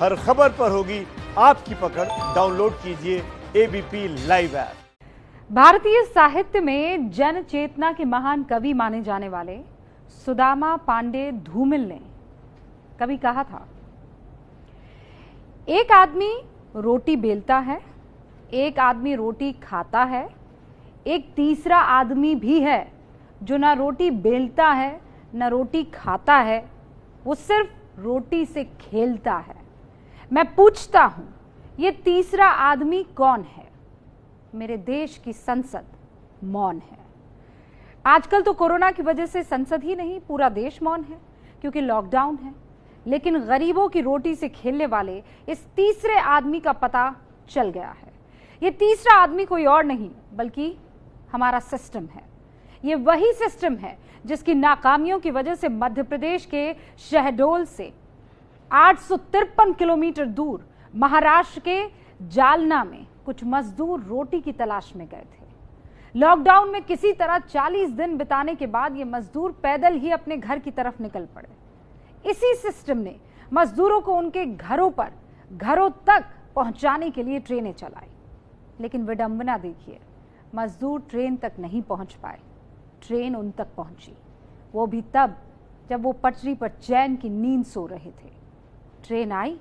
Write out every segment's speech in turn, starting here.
हर खबर पर होगी आपकी पकड़। डाउनलोड कीजिए एबीपी लाइव ऐप। भारतीय साहित्य में जन चेतना के महान कवि माने जाने वाले सुदामा पांडे धूमिल ने कभी कहा था, एक आदमी रोटी बेलता है, एक आदमी रोटी खाता है, एक तीसरा आदमी भी है जो ना रोटी बेलता है ना रोटी खाता है, वो सिर्फ रोटी से खेलता है। मैं पूछता हूं, ये तीसरा आदमी कौन है? मेरे देश की संसद मौन है। आजकल तो कोरोना की वजह से संसद ही नहीं, पूरा देश मौन है क्योंकि लॉकडाउन है। लेकिन गरीबों की रोटी से खेलने वाले इस तीसरे आदमी का पता चल गया है। ये तीसरा आदमी कोई और नहीं बल्कि हमारा सिस्टम है। ये वही सिस्टम है जिसकी नाकामियों की वजह से मध्य प्रदेश के शहडोल से 853 किलोमीटर दूर महाराष्ट्र के जालना में कुछ मजदूर रोटी की तलाश में गए थे। लॉकडाउन में किसी तरह 40 दिन बिताने के बाद ये मजदूर पैदल ही अपने घर की तरफ निकल पड़े। इसी सिस्टम ने मजदूरों को उनके घरों तक पहुंचाने के लिए ट्रेनें चलाई। लेकिन विडंबना देखिए, मजदूर ट्रेन तक नहीं पहुंच पाए। ट्रेन उन तक पहुंची, वो भी तब जब वो पटरी पर चैन की नींद सो रहे थे। ट्रेन आई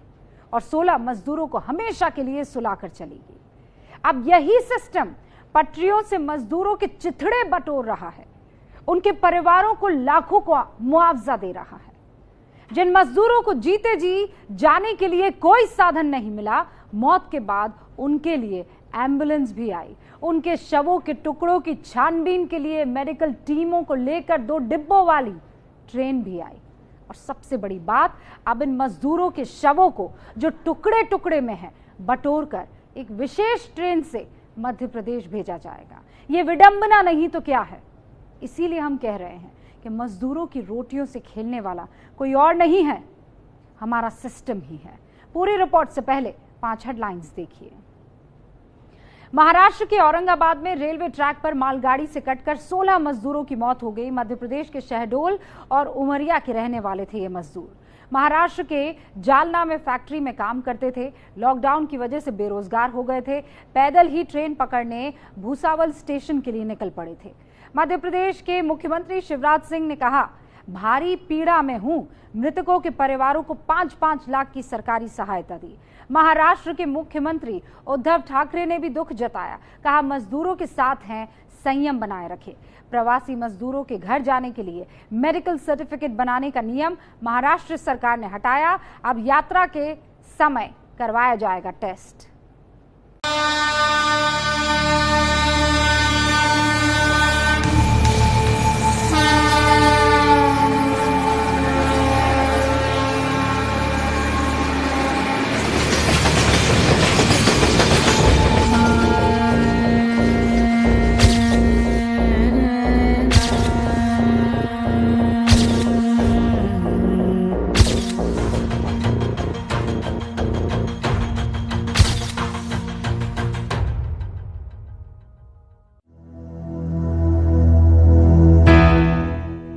और 16 मजदूरों को हमेशा के लिए सुलाकर चली गई। अब यही सिस्टम पटरियों से मजदूरों के चिथड़े बटोर रहा है, उनके परिवारों को लाखों का मुआवजा दे रहा है। जिन मजदूरों को जीते जी जाने के लिए कोई साधन नहीं मिला, मौत के बाद उनके लिए एम्बुलेंस भी आई। उनके शवों के टुकड़ों की छानबीन के लिए मेडिकल टीमों को लेकर 2 डिब्बों वाली ट्रेन भी आई। और सबसे बड़ी बात, अब इन मजदूरों के शवों को जो टुकड़े टुकड़े में है बटोर कर एक विशेष ट्रेन से मध्य प्रदेश भेजा जाएगा। ये विडंबना नहीं तो क्या है? इसीलिए हम कह रहे हैं कि मजदूरों की रोटियों से खेलने वाला कोई और नहीं है, हमारा सिस्टम ही है। पूरी रिपोर्ट से पहले 5 हेडलाइंस देखिए। महाराष्ट्र के औरंगाबाद में रेलवे ट्रैक पर मालगाड़ी से कटकर 16 मजदूरों की मौत हो गई। मध्य प्रदेश के शहडोल और उमरिया के रहने वाले थे ये मजदूर। महाराष्ट्र के जालना में फैक्ट्री में काम करते थे। लॉकडाउन की वजह से बेरोजगार हो गए थे। पैदल ही ट्रेन पकड़ने भूसावल स्टेशन के लिए निकल पड़े थे। मध्य प्रदेश के मुख्यमंत्री शिवराज सिंह ने कहा, भारी पीड़ा में हूं। मृतकों के परिवारों को 5-5 लाख की सरकारी सहायता दी। महाराष्ट्र के मुख्यमंत्री उद्धव ठाकरे ने भी दुख जताया, कहा मजदूरों के साथ हैं, संयम बनाए रखे। प्रवासी मजदूरों के घर जाने के लिए मेडिकल सर्टिफिकेट बनाने का नियम महाराष्ट्र सरकार ने हटाया। अब यात्रा के समय करवाया जाएगा टेस्ट।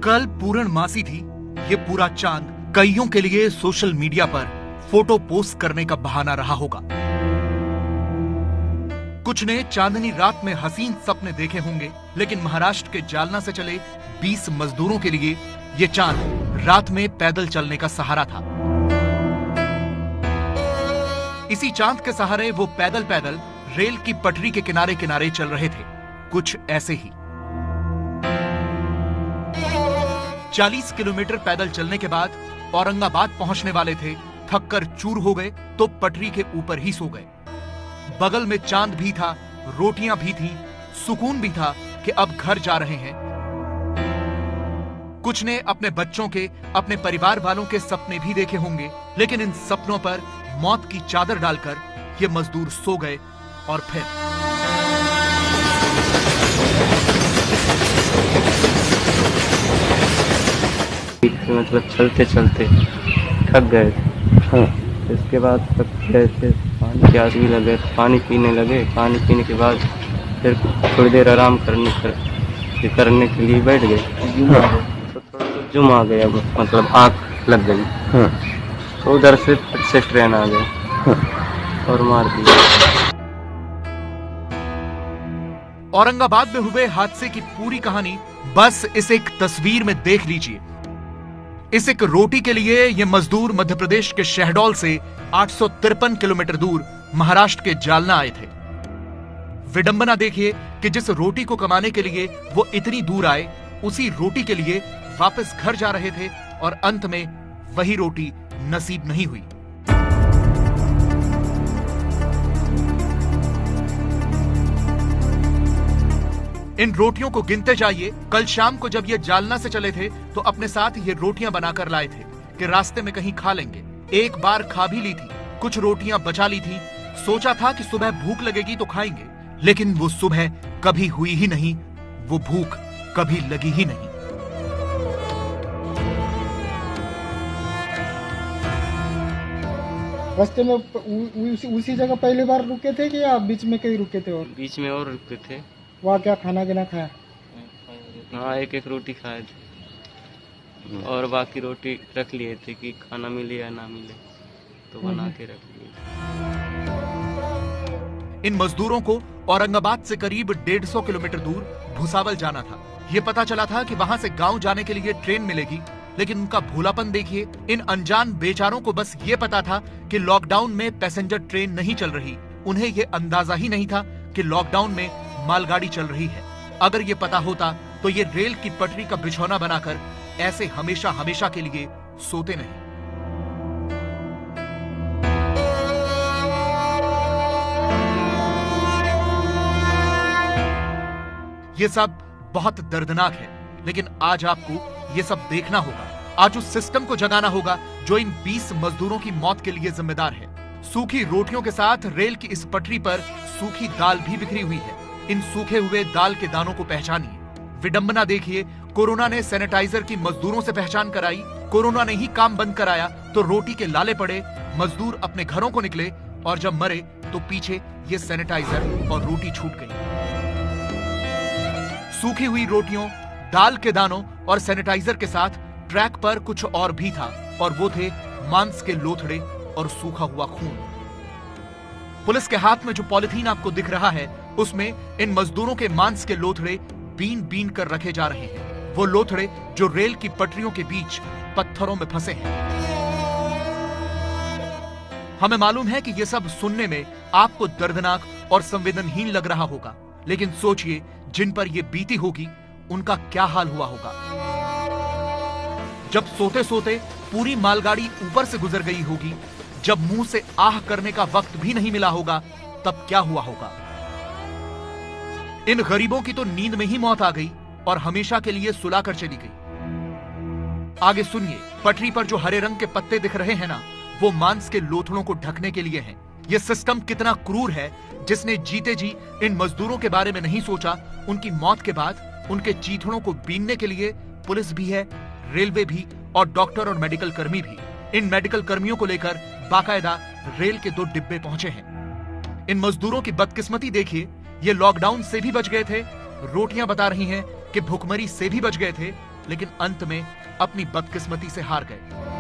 कल पूर्णमासी थी। ये पूरा चांद कईयों के लिए सोशल मीडिया पर फोटो पोस्ट करने का बहाना रहा होगा। कुछ ने चांदनी रात में हसीन सपने देखे होंगे, लेकिन महाराष्ट्र के जालना से चले 20 मजदूरों के लिए ये चांद रात में पैदल चलने का सहारा था। इसी चांद के सहारे वो पैदल पैदल रेल की पटरी के किनारे किनारे चल रहे थे। कुछ ऐसे ही 40 किलोमीटर पैदल चलने के बाद औरंगाबाद पहुंचने वाले थे। थककर चूर हो गए तो पटरी के ऊपर ही सो गए। बगल में चांद भी था, रोटियां भी थीं, सुकून भी था कि अब घर जा रहे हैं। कुछ ने अपने बच्चों के, अपने परिवार वालों के सपने भी देखे होंगे, लेकिन इन सपनों पर मौत की चादर डालकर ये मजदूर सो गए। और फिर मतलब चलते चलते थक गए थे। हाँ। इसके बाद थक गए थे, पानी प्यास भी लगे, पानी पीने लगे। पानी पीने के बाद फिर थोड़ी देर आराम करने के लिए बैठ गए। तो थोड़ा जुम आ गया, मतलब आँख लग गई। हाँ। तो उधर से ट्रेन आ गई और मार दिया। औरंगाबाद में हुए हादसे की पूरी कहानी बस इस एक तस्वीर में देख लीजिए। इस एक रोटी के लिए ये मजदूर मध्य प्रदेश के शहडोल से 853 किलोमीटर दूर महाराष्ट्र के जालना आए थे। विडंबना देखिए कि जिस रोटी को कमाने के लिए वो इतनी दूर आए, उसी रोटी के लिए वापस घर जा रहे थे और अंत में वही रोटी नसीब नहीं हुई। इन रोटियों को गिनते जाइए। कल शाम को जब ये जालना से चले थे तो अपने साथ ये रोटियां बनाकर लाए थे कि रास्ते में कहीं खा लेंगे। एक बार खा भी ली थी, कुछ रोटियां बचा ली थी। सोचा था कि सुबह भूख लगेगी तो खाएंगे, लेकिन वो सुबह कभी हुई ही नहीं, वो भूख कभी लगी ही नहीं। रास्ते में उसी जगह पहली बार रुके थे कि या बीच में कहीं रुके थे? और बीच में और रुके थे। वहाँ क्या खाना गिना खाया? हाँ, एक रोटी खाए थे और बाकी रोटी रख लिए थे कि खाना मिले या ना मिले, तो बना के रख लिए। इन मजदूरों को औरंगाबाद से करीब 150 किलोमीटर दूर भुसावल जाना था। ये पता चला था कि वहां से गांव जाने के लिए ट्रेन मिलेगी, लेकिन उनका भोलापन देखिए। इन अनजान बेचारों को बस ये पता था कि लॉकडाउन में पैसेंजर ट्रेन नहीं चल रही। उन्हें ये अंदाजा ही नहीं था कि लॉकडाउन में मालगाड़ी चल रही है। अगर ये पता होता तो ये रेल की पटरी का बिछौना बनाकर ऐसे हमेशा हमेशा के लिए सोते नहीं। ये सब बहुत दर्दनाक है, लेकिन आज आपको ये सब देखना होगा। आज उस सिस्टम को जगाना होगा जो इन 20 मजदूरों की मौत के लिए जिम्मेदार है। सूखी रोटियों के साथ रेल की इस पटरी पर सूखी दाल भी बिखरी हुई है। इन सूखे हुए दाल के दानों को पहचानिए। विडंबना देखिए, कोरोना ने सैनिटाइजर की मजदूरों से पहचान कराई। कोरोना ने ही काम बंद कराया तो रोटी के लाले पड़े, मजदूर अपने घरों को निकले और जब मरे तो पीछे ये सैनिटाइजर और रोटी छूट गई। सूखी हुई रोटियों, दाल के दानों और सैनिटाइजर के साथ ट्रैक पर कुछ और भी था, और वो थे मांस के लोथड़े और सूखा हुआ खून। पुलिस के हाथ में जो पॉलिथीन आपको दिख रहा है, उसमें इन मजदूरों के मांस के लोथड़े बीन बीन कर रखे जा रहे हैं। वो लोथड़े जो रेल की पटरियों के बीच पत्थरों में फंसे हैं। हमें मालूम है कि ये सब सुनने में आपको दर्दनाक और संवेदनहीन लग रहा होगा, लेकिन सोचिए जिन पर यह बीती होगी उनका क्या हाल हुआ होगा। जब सोते सोते पूरी मालगाड़ी ऊपर से गुजर गई होगी, जब मुंह से आह करने का वक्त भी नहीं मिला होगा, तब क्या हुआ होगा। इन गरीबों की तो नींद में ही मौत आ गई और हमेशा के लिए सुलाकर चली गई। आगे सुनिए, पटरी पर जो हरे रंग के पत्ते दिख रहे हैं ना, वो मांस के लोथड़ों को ढकने के लिए हैं। यह सिस्टम कितना क्रूर है, जिसने जीते जी इन मजदूरों के बारे में नहीं सोचा। उनकी मौत के बाद उनके चीथड़ों को बीनने के लिए पुलिस भी है, रेलवे भी और डॉक्टर और मेडिकल कर्मी भी। इन मेडिकल कर्मियों को लेकर बाकायदा रेल के 2 डिब्बे पहुंचे हैं। इन मजदूरों की बदकिस्मती देखिए, ये लॉकडाउन से भी बच गए थे। रोटियां बता रही हैं कि भुखमरी से भी बच गए थे, लेकिन अंत में अपनी बदकिस्मती से हार गए।